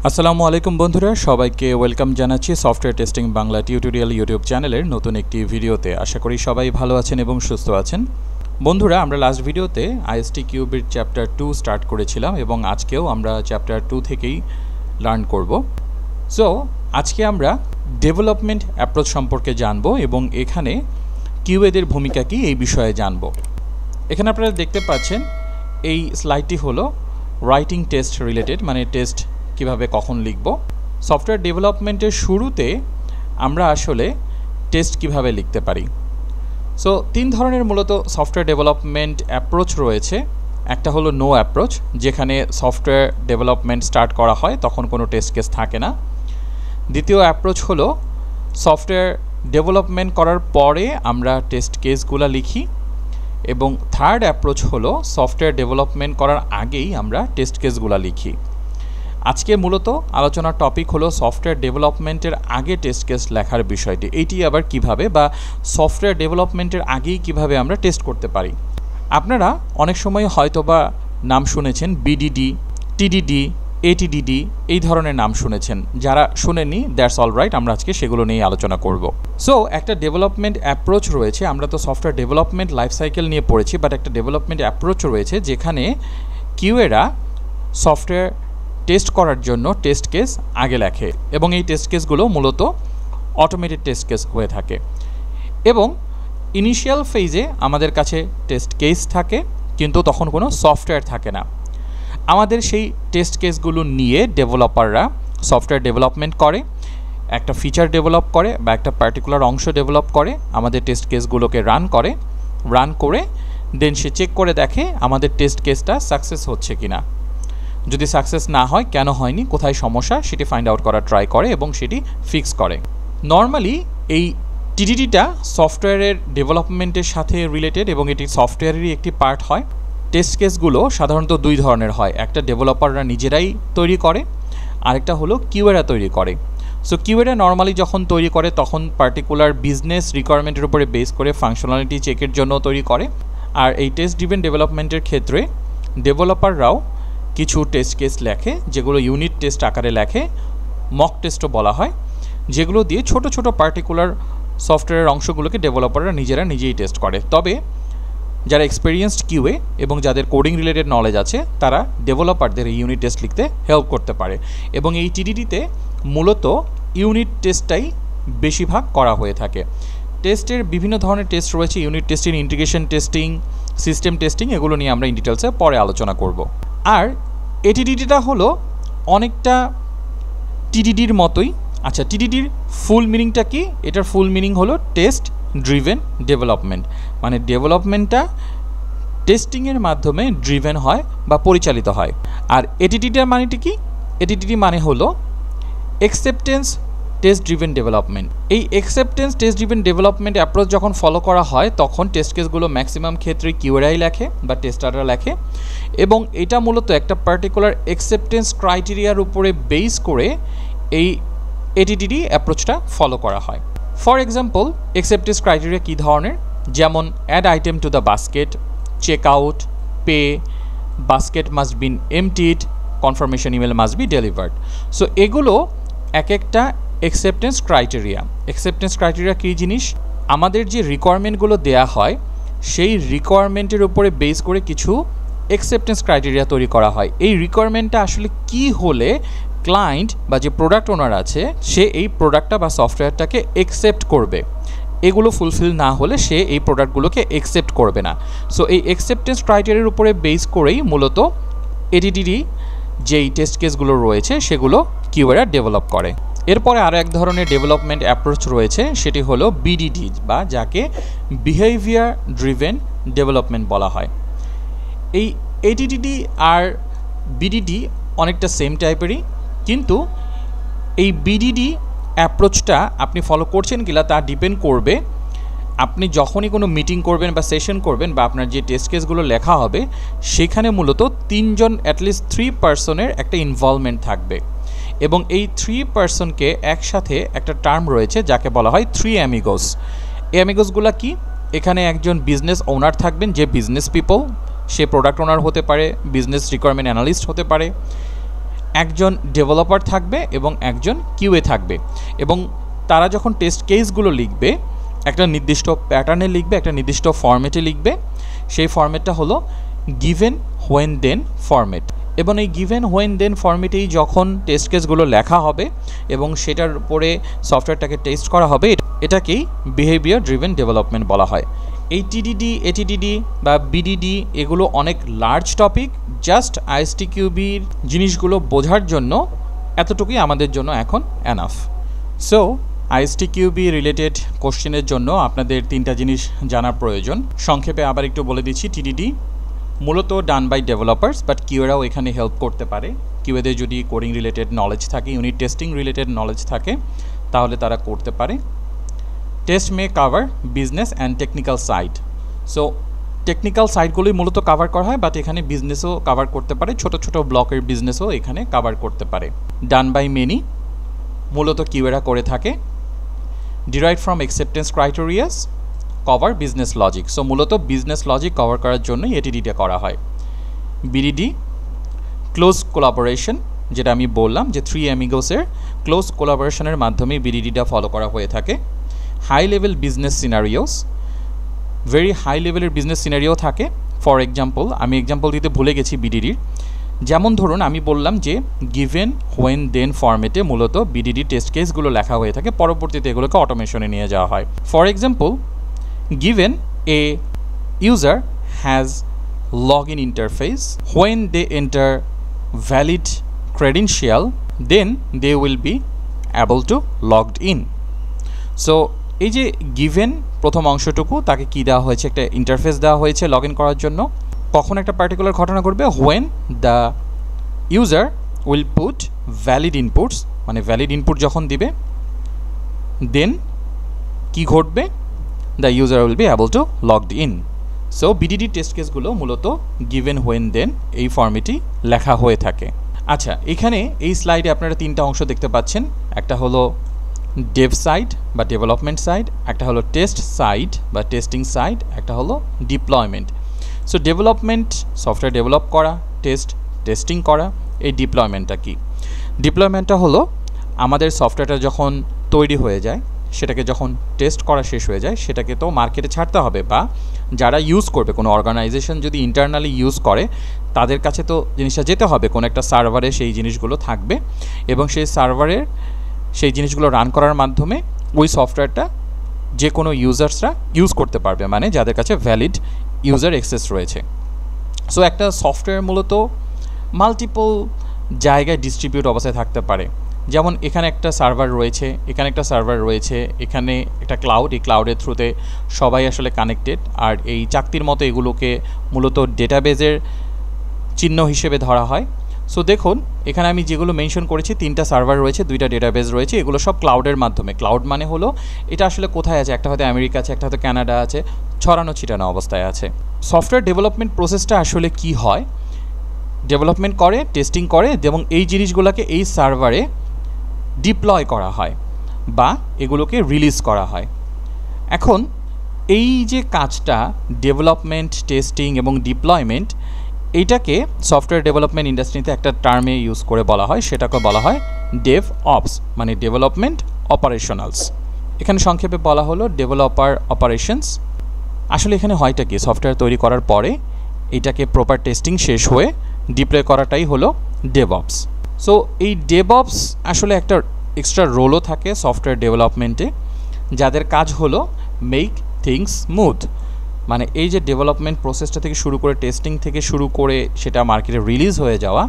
আসসালামু আলাইকুম বন্ধুরা, সবাইকে ওয়েলকাম জানাচ্ছি software testing Bangla tutorial YouTube চ্যানেলের নতুন একটি ভিডিওতে। আশা করি সবাই ভালো আছেন এবং সুস্থ আছেন। বন্ধুরা, আমরা লাস্ট ভিডিওতে আইএসটি কিউবের চ্যাপ্টার 2 স্টার্ট করেছিলাম এবং আজকেও আমরা চ্যাপ্টার 2 থেকেই লার্ন করব। সো আজকে আমরা ডেভেলপমেন্ট অ্যাপ্রোচ সম্পর্কে জানব এবং এখানে কিউএদের ভূমিকা কী এই বিষয়ে জানব। এখানে আপনারা দেখতে পাচ্ছেন এই স্লাইডটি হলো রাইটিং টেস্ট রিলেটেড, মানে টেস্ট কিভাবে কখন লিখব। সফটওয়্যার ডেভেলপমেন্টের শুরুতে আমরা আসলে টেস্ট কিভাবে লিখতে পারি। সো 3 ধরনের মূলত সফটওয়্যার ডেভেলপমেন্ট অ্যাপ্রোচ রয়েছে। একটা হলো নো অ্যাপ্রোচ, যেখানে সফটওয়্যার ডেভেলপমেন্ট স্টার্ট করা হয় তখন কোনো টেস্ট কেস থাকে না। দ্বিতীয় অ্যাপ্রোচ হলো সফটওয়্যার ডেভেলপমেন্ট করার পরে আমরা টেস্ট কেসগুলো লিখি। এবং থার্ড অ্যাপ্রোচ হলো সফটওয়্যার ডেভেলপমেন্ট করার আগেই আমরা টেস্ট কেসগুলো লিখি। আজকে মূলত আলোচনার টপিক হলো সফটওয়্যার ডেভেলপমেন্টের আগে টেস্ট কেস লেখার বিষয়টি। এইটি আবার কিভাবে, বা সফটওয়্যার ডেভেলপমেন্টের আগেই কিভাবে আমরা টেস্ট করতে পারি। আপনারা অনেক সময় হয়তোবা নাম শুনেছেন বিডিডি, টিডিডি, এটিডিডি, এই ধরনের নাম শুনেছেন। যারা শুনেননি, দ্যাটস অল রাইট, আমরা আজকে সেগুলো নিয়ে আলোচনা করব। সো একটা ডেভেলপমেন্ট অ্যাপ্রোচ রয়েছে। আমরা তো সফটওয়্যার ডেভেলপমেন্ট লাইফ সাইকেল নিয়ে পড়েছি, বাট একটা ডেভেলপমেন্ট অ্যাপ্রোচ রয়েছে যেখানে কিউএরা সফটওয়্যার টেস্ট করার জন্য টেস্ট কেস আগে লেখে এবং এই টেস্ট কেসগুলো মূলত অটোমেটেড টেস্ট কেস হয়ে থাকে। এবং ইনিশিয়াল ফেজে আমাদের কাছে টেস্ট কেস থাকে, কিন্তু তখন কোনো সফটওয়্যার থাকে না। আমাদের সেই টেস্ট কেসগুলো নিয়ে ডেভেলপাররা সফটওয়্যার ডেভেলপমেন্ট করে, একটা ফিচার ডেভেলপ করে বা একটা পার্টিকুলার অংশ ডেভেলপ করে, আমাদের টেস্ট কেসগুলোকে রান করে দেন সে চেক করে দেখে আমাদের টেস্ট কেসটা সাকসেস হচ্ছে কিনা। যদি সাকসেস না হয়, কেন হয়নি, কোথায় সমস্যা, সেটি ফাইন্ড আউট করার ট্রাই করে এবং সেটি ফিক্স করে। নর্মালি এই টিডিডিটা সফটওয়্যারের ডেভেলপমেন্টের সাথে রিলেটেড এবং এটি সফটওয়্যারেরই একটি পার্ট হয়। টেস্ট কেসগুলো সাধারণত 2 ধরনের হয়। একটা ডেভেলপাররা নিজেরাই তৈরি করে, আরেকটা হলো কিউএরা তৈরি করে। সো কিউএরা নর্মালি যখন তৈরি করে তখন পার্টিকুলার বিজনেস রিকোয়ারমেন্টের উপরে বেস করে ফাংশনালিটি চেকের জন্য তৈরি করে। আর এই টেস্ট ড্রিভেন ডেভেলপমেন্টের ক্ষেত্রে ডেভেলপাররাও কিছু টেস্ট কেস লেখে, যেগুলো ইউনিট টেস্ট আকারে লেখে, মক টেস্টও বলা হয়, যেগুলো দিয়ে ছোট ছোট পার্টিকুলার সফটওয়্যারের অংশগুলোকে ডেভেলপাররা নিজেই টেস্ট করে। তবে যারা এক্সপেরিয়েন্সড কিউএ এবং যাদের কোডিং রিলেটেড নলেজ আছে, তারা ডেভেলপারদের এই ইউনিট টেস্ট লিখতে হেল্প করতে পারে। এবং এই টিডিডিতে মূলত ইউনিট টেস্টটাই বেশিরভাগ করা হয়ে থাকে। টেস্টের বিভিন্ন ধরনের টেস্ট রয়েছে, unit testing, integration testing, system testing, এগুলো নিয়ে আমরা ইন ডিটেলসে পরে আলোচনা করব। আর এটিডিডিটা হলো অনেকটা টিডিডির মতোই। আচ্ছা, টিডিডির ফুল মিনিংটা কি? এটার ফুল মিনিং হলো টেস্ট ড্রিভেন ডেভেলপমেন্ট, মানে ডেভেলপমেন্টটা টেস্টিংয়ের মাধ্যমে ড্রিভেন হয় বা পরিচালিত হয়। আর এটিডিটার মানেটি কি? এটিডিডি মানে হলো অ্যাকসেপ্টেন্স টেস্ট ড্রিভেন ডেভেলপমেন্ট। এই acceptance test driven development approach যখন ফলো করা হয় তখন টেস্ট কেসগুলো ম্যাক্সিমাম ক্ষেত্রে কিউএরাই লেখে বা টেস্টাররা লেখে, এবং এটা মূলত একটা পার্টিকুলার অ্যাকসেপ্টেন্স ক্রাইটেরিয়ার উপরে বেস করে এই এটিডিডি অ্যাপ্রোচটা ফলো করা হয়। ফর এক্সাম্পল, অ্যাকসেপ্টেন্স ক্রাইটেরিয়া কী ধরনের? যেমন add item to the basket, check out, pay, basket must been emptied, confirmation email must be delivered. So এগুলো এক একটা অ্যাকসেপ্টেন্স ক্রাইটেরিয়া। অ্যাকসেপ্টেন্স ক্রাইটেরিয়া কী জিনিস? আমাদের যে রিকোয়ারমেন্টগুলো দেয়া হয় সেই রিকোয়ারমেন্টের উপরে বেস করে কিছু অ্যাকসেপ্টেন্স ক্রাইটেরিয়া তৈরি করা হয়। এই রিকোয়ারমেন্টটা আসলে কি হলে ক্লায়েন্ট বা যে প্রোডাক্ট ওনার আছে সে এই প্রোডাক্টটা বা সফটওয়্যারটাকে অ্যাকসেপ্ট করবে, এগুলো ফুলফিল না হলে সে এই প্রোডাক্টগুলোকে অ্যাকসেপ্ট করবে না। সো এই অ্যাকসেপ্টেন্স ক্রাইটেরিয়ার উপরে বেস করেই মূলত এটিডিডি যেই টেস্ট কেসগুলো রয়েছে সেগুলো কিউএরা ডেভেলপ করে। এরপরে আরও এক ধরনের ডেভেলপমেন্ট অ্যাপ্রোচ রয়েছে, সেটি হলো বিডিডি, বা যাকে বিহেভিয়ার ড্রিভেন ডেভেলপমেন্ট বলা হয়। এই এটিডিডি আর বিডিডি অনেকটা সেম টাইপেরই, কিন্তু এই বিডিডি অ্যাপ্রোচটা আপনি ফলো করছেন কিনা তা ডিপেন্ড করবে আপনি যখনই কোনো মিটিং করবেন বা সেশন করবেন বা আপনার যে টেস্ট কেসগুলো লেখা হবে সেখানে মূলত 3 জন, অ্যাটলিস্ট 3 পার্সনের একটা ইনভলভমেন্ট থাকবে। এবং এই 3 পার্সনকে একসাথে একটা টার্ম রয়েছে যাকে বলা হয় 3 অ্যামিগোস। এই অ্যামিগোসগুলো কি? এখানে একজন বিজনেস ওনার থাকবেন, যে বিজনেস পিপল, সে প্রোডাক্ট ওনার হতে পারে, বিজনেস রিকোয়ারমেন্ট অ্যানালিস্ট হতে পারে। একজন ডেভেলপার থাকবে এবং একজন কিউএ থাকবে, এবং তারা যখন টেস্ট কেসগুলো লিখবে একটা নির্দিষ্ট প্যাটার্নে লিখবে, একটা নির্দিষ্ট ফরম্যাটে লিখবে। সেই ফরম্যাটটা হলো গিভেন হোয়েন দেন ফরম্যাট, এবং এই গিভেন হোয়েন দেন ফরম্যাটেই যখন টেস্ট কেসগুলো লেখা হবে এবং সেটার উপরে সফটওয়্যারটাকে টেস্ট করা হবে, এটাকেই বিহেভিয়ার ড্রিভেন ডেভেলপমেন্ট বলা হয়। এই টিডিডি, এটিডিডি বা বিডিডি এগুলো অনেক লার্জ টপিক, জাস্ট আইএসটিকিউবির জিনিসগুলো বোঝার জন্য এতটুকুই আমাদের জন্য এখন এনাফ। সো আইএসটিকিউবি রিলেটেড কোশ্চেনের জন্য আপনাদের 3টা জিনিস জানার প্রয়োজন। সংক্ষেপে আবার একটু বলে দিচ্ছি। টিডিডি মূলত ডান বাই ডেভেলপার্স, বাট কিউএরাও এখানে হেল্প করতে পারে। কিউএদের যদি কোডিং রিলেটেড নলেজ থাকে, ইউনিট টেস্টিং রিলেটেড নলেজ থাকে, তাহলে তারা করতে পারে। Test may cover business and technical side. So technical সাইডগুলোই মূলত কাভার করা হয়, বাট এখানে বিজনেসও কাভার করতে পারে, ছোট ছোট ব্লকের বিজনেসও এখানে কাভার করতে পারে। ডান বাই মেনি মূলত কিউএরা করে থাকে। Derive from acceptance criterias cover business logic. So মূলত বিজনেস লজিক কভার করার জন্যই এটিডিটা করা হয়। বিডিডি ক্লোজ কোলাবোরেশন, যেটা আমি বললাম যে 3 অ্যামিগোসের ক্লোজ কোলাবোরেশনের মাধ্যমে বিডিডিটা ফলো করা হয়ে থাকে। High level business scenarios, very high লেভেলের বিজনেস সিনারিও থাকে। ফর এক্সাম্পল, আমি এক্সাম্পল দিতে ভুলে গেছি বিডিডির। যেমন ধরুন আমি বললাম যে গিভেন হোয়েন দেন ফরম্যাটে মূলত বিডিডি টেস্ট কেসগুলো লেখা হয়ে থাকে, পরবর্তীতে এগুলোকে অটোমেশনে নিয়ে যাওয়া হয়। For example, given a user has login interface, when they enter valid credential, then they will be able to logged in. So এই যে given প্রথম অংশটুকু তাকে কি দেওয়া হয়েছে, একটা ইন্টারফেস দেওয়া হয়েছে লগ ইন করার জন্য। কখন একটা পার্টিকুলার ঘটনা ঘটবে, when the user will put valid inputs, মানে ভ্যালিড ইনপুট যখন দিবে, then কি ঘটবে, the user will be able to logged in. So BDD test কেসগুলো মূলত given when then এই ফর্মেটই লেখা হয়ে থাকে। আচ্ছা, এখানে এই স্লাইডে আপনারা 3টা অংশ দেখতে পাচ্ছেন। একটা হলো ডেভ সাইড বা ডেভেলপমেন্ট সাইড, একটা হলো টেস্ট সাইড বা টেস্টিং সাইড, একটা হলো deployment. So development software develop করা, টেস্টিং করা। এই ডিপ্লয়মেন্টটা কি? ডিপ্লয়মেন্টটা হলো আমাদের সফটওয়্যারটা যখন তৈরি হয়ে যায়, সেটাকে যখন টেস্ট করা শেষ হয়ে যায়, সেটাকে তো মার্কেটে ছাড়তে হবে, বা যারা ইউজ করবে, কোনো অর্গানাইজেশন যদি ইন্টারনালি ইউজ করে তাদের কাছে তো জিনিসটা যেতে হবে, কোনো একটা সার্ভারে সেই জিনিসগুলো থাকবে, এবং সেই সার্ভারের সেই জিনিসগুলো রান করার মাধ্যমে ওই সফটওয়্যারটা যে কোনো ইউজার্সরা ইউজ করতে পারবে, মানে যাদের কাছে ভ্যালিড ইউজার অ্যাক্সেস রয়েছে। সো একটা সফটওয়্যার মূলত মাল্টিপল জায়গায় ডিস্ট্রিবিউট অবস্থায় থাকতে পারে। যেমন এখানে একটা সার্ভার রয়েছে, এখানে একটা সার্ভার রয়েছে, এখানে একটা ক্লাউড, এই ক্লাউডের থ্রুতে সবাই আসলে কানেক্টেড। আর এই চাকতির মতো এগুলোকে মূলত ডেটাবেজের চিহ্ন হিসেবে ধরা হয়। সো দেখুন এখানে আমি যেগুলো মেনশন করেছি, 3টা সার্ভার রয়েছে, 2টা ডেটাবেজ রয়েছে, এগুলো সব ক্লাউডের মাধ্যমে। ক্লাউড মানে হলো এটা আসলে কোথায় আছে, একটা হয়তো আমেরিকা আছে, একটা হয়তো কানাডা আছে, ছড়ানো ছিটানো অবস্থায় আছে। সফটওয়্যার ডেভেলপমেন্ট প্রসেসটা আসলে কি হয়, ডেভেলপমেন্ট করে, টেস্টিং করে, এবং এই জিনিসগুলোকে এই সার্ভারে ডিপ্লয় করা হয় বা এগুলোকে রিলিজ করা হয়। এখন এই যে কাজটা ডেভেলপমেন্ট, টেস্টিং এবং ডিপ্লয়মেন্ট, এইটাকে সফটওয়্যার ডেভেলপমেন্ট ইন্ডাস্ট্রিতে একটা টার্মে ইউজ করে বলা হয়, সেটাকে বলা হয় ডেভ অপস, মানে ডেভেলপমেন্ট অপারেশনালস। এখানে সংক্ষেপে বলা হলো ডেভেলপার অপারেশনস। আসলে এখানে হয়টা কি, সফটওয়্যার তৈরি করার পরে এটাকে প্রপার টেস্টিং শেষ হয়ে ডিপ্লয় করাটাই হলো ডেভঅপস। সো এই ডেভঅপস আসলে একটা এক্সট্রা রোলও থাকে সফটওয়্যার ডেভেলপমেন্টে, যাদের কাজ হলো মেক থিংস স্মুথ, মানে এই যে ডেভেলপমেন্ট প্রসেসটা থেকে শুরু করে, টেস্টিং থেকে শুরু করে সেটা মার্কেটে রিলিজ হয়ে যাওয়া,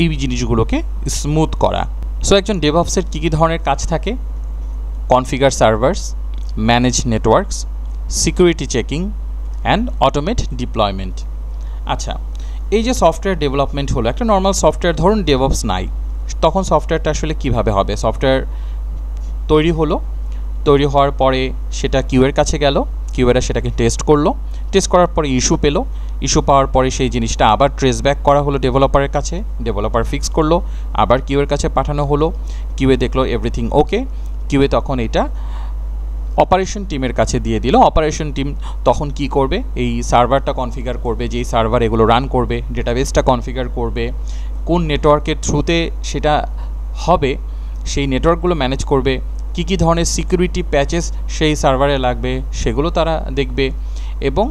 এই জিনিসগুলোকে স্মুথ করা। সো একজন ডেভঅপসের কী কী ধরনের কাজ থাকে? Configure servers, manage networks, security checking and automate deployment. আচ্ছা, এই যে সফটওয়্যার ডেভেলপমেন্ট হলো, একটা নর্মাল সফটওয়্যার ধরুন ডেভঅপস নাই, তখন সফটওয়্যারটা আসলে কিভাবে হবে? সফটওয়্যার তৈরি হলো, তৈরি হওয়ার পরে সেটা কিউয়ের কাছে গেল, কিউয়েরা সেটাকে টেস্ট করলো, টেস্ট করার পরে ইস্যু পেলো, ইস্যু পাওয়ার পরে সেই জিনিসটা আবার ট্রেস ব্যাক করা হলো ডেভেলপারের কাছে, ডেভেলপার ফিক্স করলো, আবার কিউয়ের কাছে পাঠানো হলো, কিউয়ে দেখলো এভরিথিং ওকে, কিউয়ে তখন এটা অপারেশন টিমের কাছে দিয়ে দিল। অপারেশন টিম তখন কি করবে, এই সার্ভারটা কনফিগার করবে, যেই সার্ভার এগুলো রান করবে, ডেটাবেসটা কনফিগার করবে, কোন নেটওয়ার্কের থ্রুতে সেটা হবে, সেই নেটওয়ার্কগুলো ম্যানেজ করবে, কী ধরনের সিকিউরিটি প্যাচেস সেই সার্ভারে লাগবে সেগুলো তারা দেখবে, এবং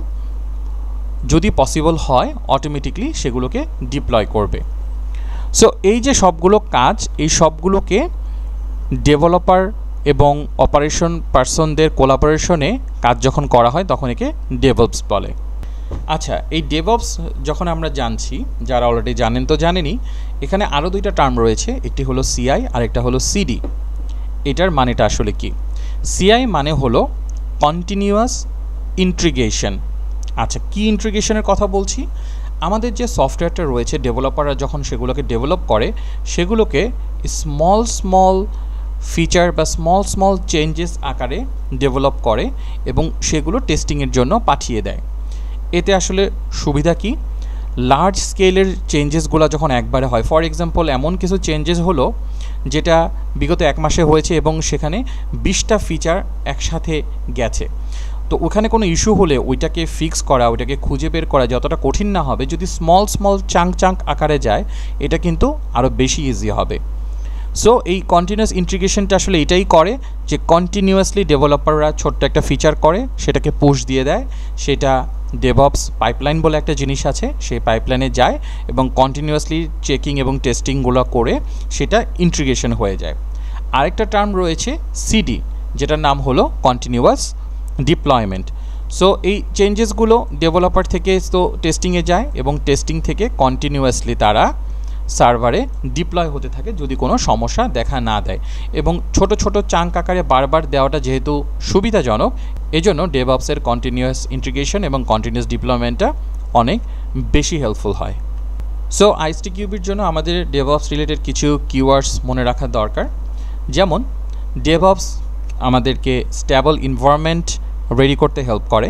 যদি পসিবল হয় অটোমেটিকলি সেগুলোকে ডিপ্লয় করবে। সো এই যে সবগুলো কাজ, এই সবগুলোকে ডেভেলপার এবং অপারেশন পার্সনদের কোলাবোরেশনে কাজ যখন করা হয় তখন একে ডেভঅপস বলে। আচ্ছা, এই ডেভঅপস যখন আমরা জানছি, যারা অলরেডি জানেন তো জানেনই, এখানে আরও দুইটা টার্ম রয়েছে, একটি হলো সিআই আর একটা হলো সিডি। এটার মানেটা আসলে কি? সিআই মানে হলো কন্টিনিউয়াস ইন্টিগ্রেশন। আচ্ছা, কি ইন্টিগ্রেশনের কথা বলছি? আমাদের যে সফটওয়্যারটা রয়েছে, ডেভেলপাররা যখন সেগুলোকে ডেভেলপ করে, সেগুলোকে স্মল স্মল ফিচার বা স্মল চেঞ্জেস আকারে ডেভেলপ করে এবং সেগুলো টেস্টিংয়ের জন্য পাঠিয়ে দেয়। এতে আসলে সুবিধা কি? লার্জ স্কেলের চেঞ্জেসগুলো যখন একবারে হয়, ফর এক্সাম্পল এমন কিছু চেঞ্জেস হলো যেটা বিগত 1 মাসে হয়েছে এবং সেখানে 20টা ফিচার একসাথে গেছে, তো ওখানে কোনো ইস্যু হলে ওইটাকে ফিক্স করা, ওইটাকে খুঁজে বের করা যতটা কঠিন না হবে, যদি স্মল চাঙ্ক আকারে যায়, এটা কিন্তু আরও বেশি ইজি হবে। সো এই কন্টিনিউয়াস ইন্টিগ্রেশনটা আসলে এটাই করে যে কন্টিনিউয়াসলি ডেভেলপাররা ছোট্ট একটা ফিচার করে, সেটাকে পুশ দিয়ে দেয়, সেটা ডেভঅপস পাইপলাইন বলে একটা জিনিস আছে, সেই পাইপলাইনে যায় এবং কন্টিনিউয়াসলি চেকিং এবং টেস্টিংগুলো করে সেটা ইন্টিগ্রেশন হয়ে যায়। আরেকটা টার্ম রয়েছে সিডি, যেটার নাম হলো কন্টিনিউয়াস ডিপ্লয়মেন্ট। সো এই চেঞ্জেসগুলো ডেভেলপার থেকে তো টেস্টিংয়ে যায় এবং টেস্টিং থেকে কন্টিনিউয়াসলি তারা সার্ভারে ডিপ্লয় হতে থাকে যদি কোনো সমস্যা দেখা না দেয়, এবং ছোট চাঙ্ক আকারে বারবার দেওয়াটা যেহেতু সুবিধাজনক, এজন্য ডেভঅপসের কন্টিনিউয়াস ইন্টিগ্রেশন এবং কন্টিনিউয়াস ডিপ্লয়মেন্টটা অনেক বেশি হেল্পফুল হয়। সো আইএসটি কিউবির জন্য আমাদের ডেভঅপস রিলেটেড কিছু কিওয়ার্ডস মনে রাখা দরকার, যেমন ডেভঅপস আমাদেরকে স্টেবল এনভায়রনমেন্ট রেডি করতে হেল্প করে।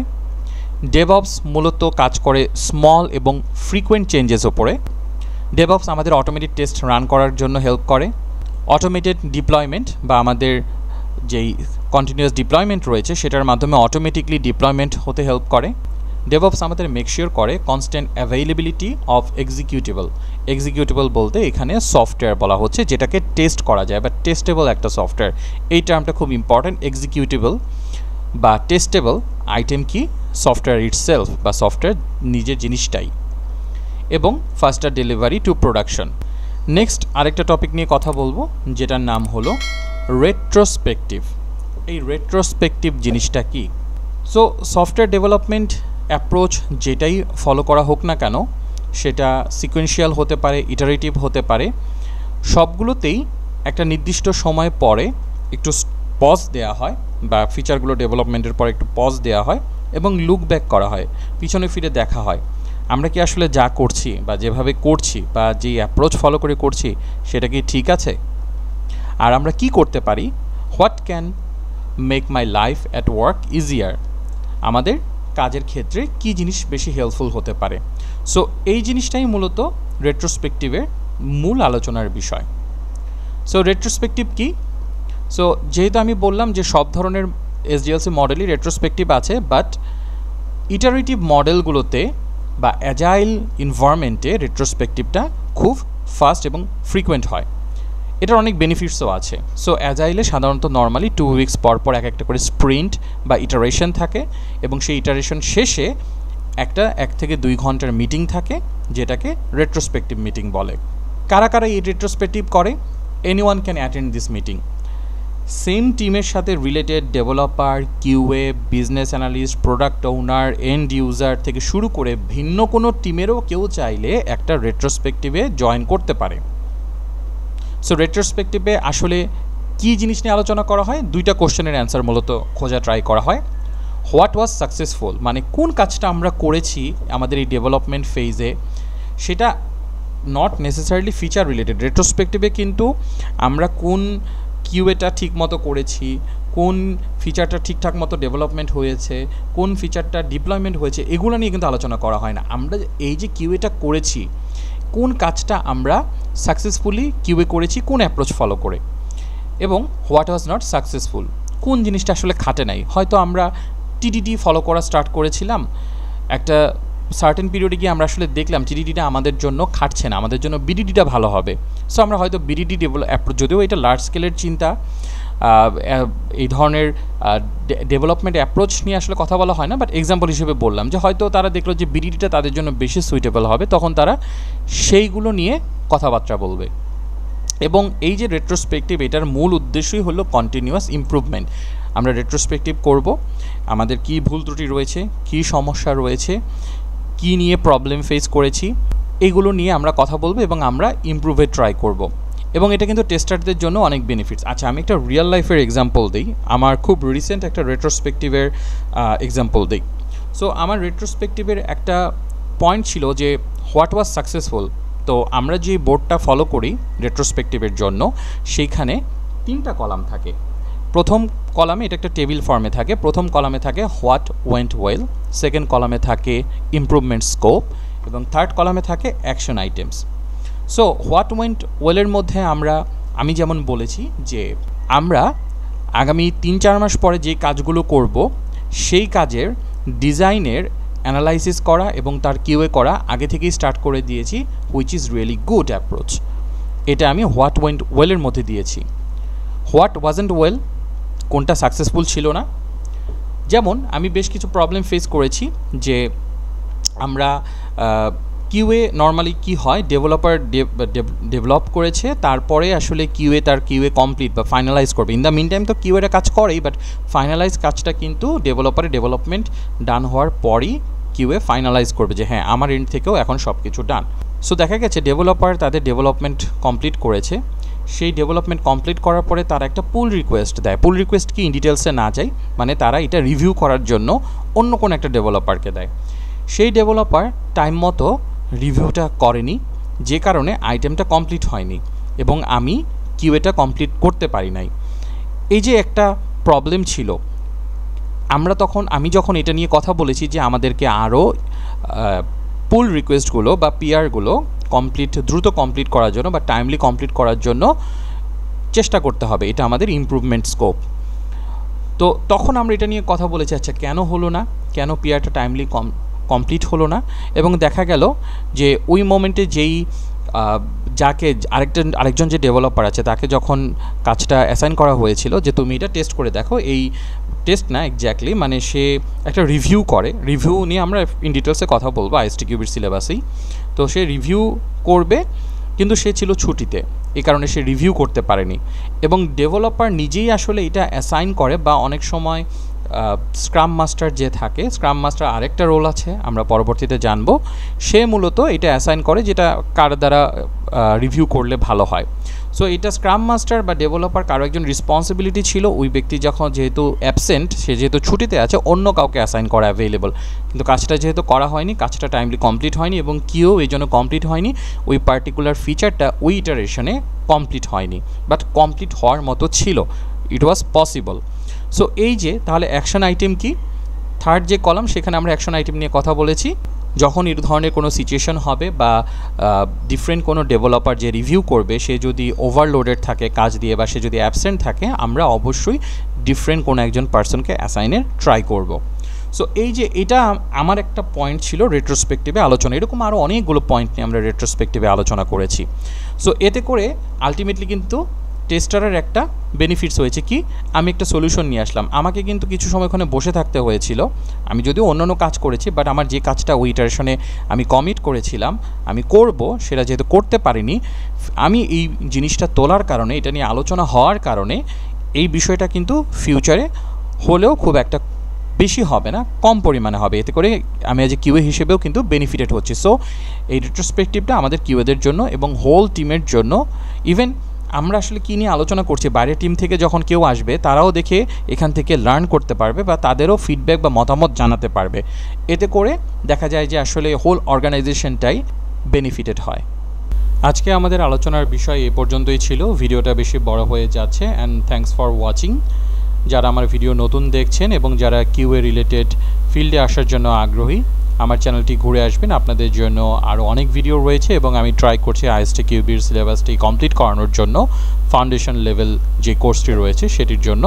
ডেভঅপস মূলত কাজ করে স্মল এবং ফ্রিকোয়েন্ট চেঞ্জেস ওপরে। ডেভঅপস আমাদের অটোমেটেড টেস্ট রান করার জন্য হেল্প করে। অটোমেটেড ডিপ্লয়মেন্ট বা আমাদের যেই কন্টিনিউয়াস ডিপ্লয়মেন্ট রয়েছে সেটার মাধ্যমে অটোমেটিকলি ডিপ্লয়মেন্ট হতে হেল্প করে। ডেভঅপস আমাদের মেকশিওর করে কনস্ট্যান্ট অ্যাভেইলেবিলিটি অফ এক্সিকিউটেবল বলতে এখানে সফটওয়্যার বলা হচ্ছে যেটাকে টেস্ট করা যায় বা টেস্টেবল একটা সফটওয়্যার, এই টার্মটা খুব ইম্পর্ট্যান্ট। এক্সিকিউটেবল বা টেস্টেবল আইটেম কি? সফটওয়্যার ইটসেলফ বা সফটওয়্যার নিজের জিনিসটাই। এবং faster delivery to production. Next আরেকটা টপিক নিয়ে কথা বলবো যেটার নাম হলো রেট্রোস্পেকটিভ। এই রেট্রোস্পেকটিভ জিনিসটা কি? সো সফটওয়্যার ডেভেলপমেন্ট অ্যাপ্রোচ যেটাই ফলো করা হোক না কেন, সেটা সিকোয়েন্সিয়াল হতে পারে, ইটারেটিভ হতে পারে, সবগুলোতেই একটা নির্দিষ্ট সময় পরে একটু পজ দেওয়া হয় বা ফিচারগুলো ডেভেলপমেন্টের পরে একটু পজ দেওয়া হয় এবং লুক ব্যাক করা হয়, পিছনে ফিরে দেখা হয় আমরা কি আসলে যা করছি বা যেভাবে করছি বা যেই অ্যাপ্রোচ ফলো করে করছি সেটা কি ঠিক আছে, আর আমরা কি করতে পারি, what can make my life at work easier, আমাদের কাজের ক্ষেত্রে কি জিনিস বেশি হেল্পফুল হতে পারে। সো এই জিনিসটাই মূলত রেট্রোস্পেকটিভের মূল আলোচনার বিষয়। সো রেট্রোস্পেকটিভ কি? সো যেহেতু আমি বললাম যে সব ধরনের এসডিএলসি মডেলই রেট্রোস্পেকটিভ আছে, বাট ইটারেটিভ মডেলগুলোতে বা অ্যাজাইল এনভায়রনমেন্টে রেট্রোস্পেকটিভটা খুব ফাস্ট এবং ফ্রিকোয়েন্ট হয়। এটার অনেক বেনিফিটসও আছে। সো অ্যাজাইলে সাধারণত নর্মালি 2 উইকস পর একটা করে স্প্রিন্ট বা ইটারেশন থাকে এবং সেই ইটারেশন শেষে একটা 1 থেকে 2 ঘন্টার মিটিং থাকে যেটাকে রেট্রোস্পেকটিভ মিটিং বলে। কারা এই রেট্রোস্পেকটিভ করে? Anyone can attend this meeting. Same টিমের সাথে related developer, QA, business analyst, product owner, end user থেকে শুরু করে ভিন্ন কোনো টিমেরও কেউ চাইলে একটা রেট্রোস্পেকটিভে জয়েন করতে পারে। সো রেট্রোস্পেকটিভে আসলে কী জিনিস নিয়ে আলোচনা করা হয়? 2টা কোশ্চেনের অ্যান্সার মূলত খোঁজা ট্রাই করা হয়। হোয়াট ওয়াজ সাকসেসফুল, মানে কোন কাজটা আমরা করেছি আমাদের এই ডেভেলপমেন্ট ফেজে, সেটা নট নেসেসারিলি ফিচার রিলেটেড। রেট্রোস্পেকটিভে কিন্তু আমরা কোন কিউএটা ঠিক মতো করেছি, কোন ফিচারটা ঠিকঠাক মতো ডেভেলপমেন্ট হয়েছে, কোন ফিচারটা ডিপ্লয়মেন্ট হয়েছে, এগুলো নিয়ে কিন্তু আলোচনা করা হয় না। আমরা এই যে কিউএটা করেছি, কোন কাজটা আমরা সাকসেসফুলি কিউএ করেছি কোন অ্যাপ্রোচ ফলো করে, এবং হোয়াট ওয়াজ নট সাকসেসফুল, কোন জিনিসটা আসলে খাটে নাই। হয়তো আমরা টিডিডি ফলো করা স্টার্ট করেছিলাম, একটা সার্টেন পিরিয়ডে গিয়ে আমরা আসলে দেখলাম টিডিডিটা আমাদের জন্য খাটছে না, আমাদের জন্য বিডিডিটা ভালো হবে। সো আমরা হয়তো বিডিডি অ্যাপ্রোচ, যদিও এটা লার্জ স্কেলের চিন্তা, এই ধরনের ডেভেলপমেন্ট অ্যাপ্রোচ নিয়ে আসলে কথা বলা হয় না, বাট এক্সাম্পল হিসেবে বললাম যে হয়তো তারা দেখলো যে বিডিডিটা তাদের জন্য বেশি সুইটেবল হবে, তখন তারা সেইগুলো নিয়ে কথাবার্তা বলবে। এবং এই যে রেট্রোস্পেক্টিভ, এটার মূল উদ্দেশ্যই হলো কন্টিনিউয়াস ইমপ্রুভমেন্ট। আমরা রেট্রোস্পেক্টিভ করব, আমাদের কি ভুল ত্রুটি রয়েছে, কি সমস্যা রয়েছে, কি নিয়ে প্রবলেম ফেস করেছি, এইগুলো নিয়ে আমরা কথা বলবো এবং আমরা ইমপ্রুভে ট্রাই করব। এবং এটা কিন্তু টেস্টারদের জন্য অনেক বেনিফিটস। আচ্ছা, আমি একটা রিয়েল লাইফের এক্সাম্পল দিই, আমার খুব রিসেন্ট একটা রেট্রোস্পেক্টিভের এক্সাম্পল দিই। সো আমার রেট্রোস্পেক্টিভের একটা পয়েন্ট ছিল যে হোয়াট ওয়াজ সাকসেসফুল। তো আমরা যে বোর্ডটা ফলো করি রেট্রোস্পেক্টিভের জন্য, সেইখানে 3টা কলাম থাকে। প্রথম কলামে, এটা একটা টেবিল ফর্মে থাকে, প্রথম কলামে থাকে হোয়াট ওয়েন্ট ওয়েল, সেকেন্ড কলামে থাকে ইমপ্রুভমেন্ট স্কোপ, এবং থার্ড কলামে থাকে action items. So what went ওয়েলের মধ্যে আমি যেমন বলেছি যে আমরা আগামী 3-4 মাস পরে যে কাজগুলো করব, সেই কাজের ডিজাইনের অ্যানালাইসিস করা এবং তার কিউএ করা আগে থেকেই স্টার্ট করে দিয়েছি, which is really good approach. এটা আমি হোয়াট ওয়েন্ট ওয়েলের মধ্যে দিয়েছি। হোয়াট ওয়াজেন্ট ওয়েল, কোনটা সাকসেসফুল ছিল না। যেমন আমি বেশ কিছু প্রবলেম ফেস করেছি যে আমরা কিউএ নর্মালি কি হয়, ডেভেলপার ডেভেলপ করেছে, তারপরে আসলে তার কিউএ কমপ্লিট বা ফাইনালাইজ করবে। ইন দ্য মিন টাইম তো কিউএটা কাজ করেই, বাট ফাইনালাইজ কাজটা কিন্তু ডেভেলপারের ডেভেলপমেন্ট ডান হওয়ার পরই কিউএ ফাইনালাইজ করবে যে হ্যাঁ আমার এন্ড থেকেও এখন সব কিছু ডান। সো দেখা গেছে ডেভেলপার তাদের ডেভেলপমেন্ট কমপ্লিট করেছে, সেই ডেভেলপমেন্ট কমপ্লিট করার পরে তারা একটা পুল রিকোয়েস্ট দেয়। পুল রিকোয়েস্ট কি, ইন ডিটেলসে না যাই, মানে তারা এটা রিভিউ করার জন্য অন্য কোনো একটা ডেভেলপারকে দেয়। সেই ডেভেলপার টাইম মতো রিভিউটা করেনি, যে কারণে আইটেমটা কমপ্লিট হয়নি এবং আমি কিউএটা কমপ্লিট করতে পারি নাই। এই যে একটা প্রবলেম ছিল, আমি যখন এটা নিয়ে কথা বলেছি যে আমাদেরকে আরও পুল রিকোয়েস্টগুলো বা পিআরগুলো দ্রুত কমপ্লিট করার জন্য বা টাইমলি কমপ্লিট করার জন্য চেষ্টা করতে হবে, এটা আমাদের ইমপ্রুভমেন্ট স্কোপ। তো তখন আমরা এটা নিয়ে কথা বলেছি, আচ্ছা কেন হলো না, কেন পিআরটা টাইমলি কমপ্লিট হলো না। এবং দেখা গেল যে ওই মোমেন্টে আরেকজন যে ডেভেলপার আছে, তাকে যখন কাজটা অ্যাসাইন করা হয়েছিল যে তুমি এটা টেস্ট করে দেখো, এই টেস্ট না এক্স্যাক্টলি, মানে সে একটা রিভিউ করে, রিভিউ নিয়ে আমরা ইন ডিটেলসে কথা বলবো আইএসটিকিউবির সিলেবাসেই। তো সে রিভিউ করবে, কিন্তু সে ছিল ছুটিতে, এই কারণে সে রিভিউ করতে পারেনি। এবং ডেভেলপার নিজেই আসলে এটা অ্যাসাইন করে, বা অনেক সময় স্ক্রাম মাস্টার যে থাকে, স্ক্রাম মাস্টার আরেকটা রোল আছে, আমরা পরবর্তীতে জানবো, সে মূলত এটা অ্যাসাইন করে যেটা কার দ্বারা রিভিউ করলে ভালো হয়। সো এটা স্ক্রাম মাস্টার বা ডেভেলপার কারো একজন রেসপন্সিবিলিটি ছিল, ওই ব্যক্তি যেহেতু অ্যাবসেন্ট, সে যেহেতু ছুটিতে আছে, অন্য কাউকে অ্যাসাইন করা অ্যাভেলেবল। কিন্তু কাজটা যেহেতু করা হয়নি, কাজটা টাইমলি কমপ্লিট হয়নি এবং কিও এই জন্য কমপ্লিট হয়নি, ওই পার্টিকুলার ফিচারটা ওই ইটারেশনে কমপ্লিট হয়নি, বাট কমপ্লিট হওয়ার মতো ছিল, ইট ওয়াজ পসিবল। সো এই যে তাহলে অ্যাকশন আইটেম কি, থার্ড যে কলাম, সেখানে আমরা অ্যাকশন আইটেম নিয়ে কথা বলেছি। যখন এই ধরনের কোনো সিচুয়েশন হবে বা ডিফারেন্ট কোনো ডেভেলপার যে রিভিউ করবে, সে যদি ওভারলোডেড থাকে কাজ দিয়ে বা সে যদি অ্যাবসেন্ট থাকে, আমরা অবশ্যই ডিফারেন্ট কোনো একজন পার্সনকে অ্যাসাইনের ট্রাই করব। সো এই যে এটা আমার একটা পয়েন্ট ছিল রেট্রোস্পেক্টিভে আলোচনা। এরকম আরও অনেকগুলো পয়েন্ট নিয়ে আমরা রেট্রোস্পেক্টিভে আলোচনা করেছি। সো এতে করে আলটিমেটলি কিন্তু টেস্টারের একটা বেনিফিটস হয়েছে কি, আমি একটা সলিউশন নিয়ে আসলাম। আমাকে কিন্তু কিছু সময় ওখানে বসে থাকতে হয়েছিল, আমি যদিও অন্যান্য কাজ করেছি, বাট আমার যে কাজটা ওই ইটারেশনে আমি কমিট করেছিলাম আমি করব, সেটা যেহেতু করতে পারিনি, আমি এই জিনিসটা তোলার কারণে, এটা নিয়ে আলোচনা হওয়ার কারণে এই বিষয়টা কিন্তু ফিউচারে হলেও খুব একটা বেশি হবে না, কম পরিমাণে হবে। এতে করে আমি আজ কিউএ হিসেবেও কিন্তু বেনিফিটেড হচ্ছি। সো এই রেট্রোস্পেক্টিভটা আমাদের কিউএদের জন্য এবং হোল টিমের জন্য, ইভেন আমরা আসলে কী নিয়ে আলোচনা করছি, বাইরের টিম থেকে যখন কেউ আসবে তারাও দেখে এখান থেকে লার্ন করতে পারবে বা তাদেরও ফিডব্যাক বা মতামত জানাতে পারবে। এতে করে দেখা যায় যে আসলে হোল অর্গানাইজেশনটাই বেনিফিটেড হয়। আজকে আমাদের আলোচনার বিষয় এ পর্যন্তই ছিল। ভিডিওটা বেশি বড় হয়ে যাচ্ছে, অ্যান্ড থ্যাঙ্কস ফর ওয়াচিং। যারা আমার ভিডিও নতুন দেখছেন এবং যারা কিউএ রিলেটেড ফিল্ডে আসার জন্য আগ্রহী, আমার চ্যানেলটি ঘুরে আসবেন, আপনাদের জন্য আরও অনেক ভিডিও রয়েছে এবং আমি ট্রাই করছি আইএসটিকিউবির সিলেবাসটি কমপ্লিট করানোর জন্য, ফাউন্ডেশন লেভেল যে কোর্সটি রয়েছে সেটির জন্য।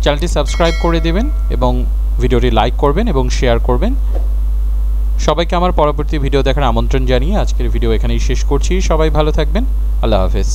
চ্যানেলটি সাবস্ক্রাইব করে দেবেন এবং ভিডিওটি লাইক করবেন এবং শেয়ার করবেন। সবাইকে আমার পরবর্তী ভিডিও দেখার আমন্ত্রণ জানিয়ে আজকের ভিডিও এখানেই শেষ করছি। সবাই ভালো থাকবেন। আল্লাহ হাফেজ।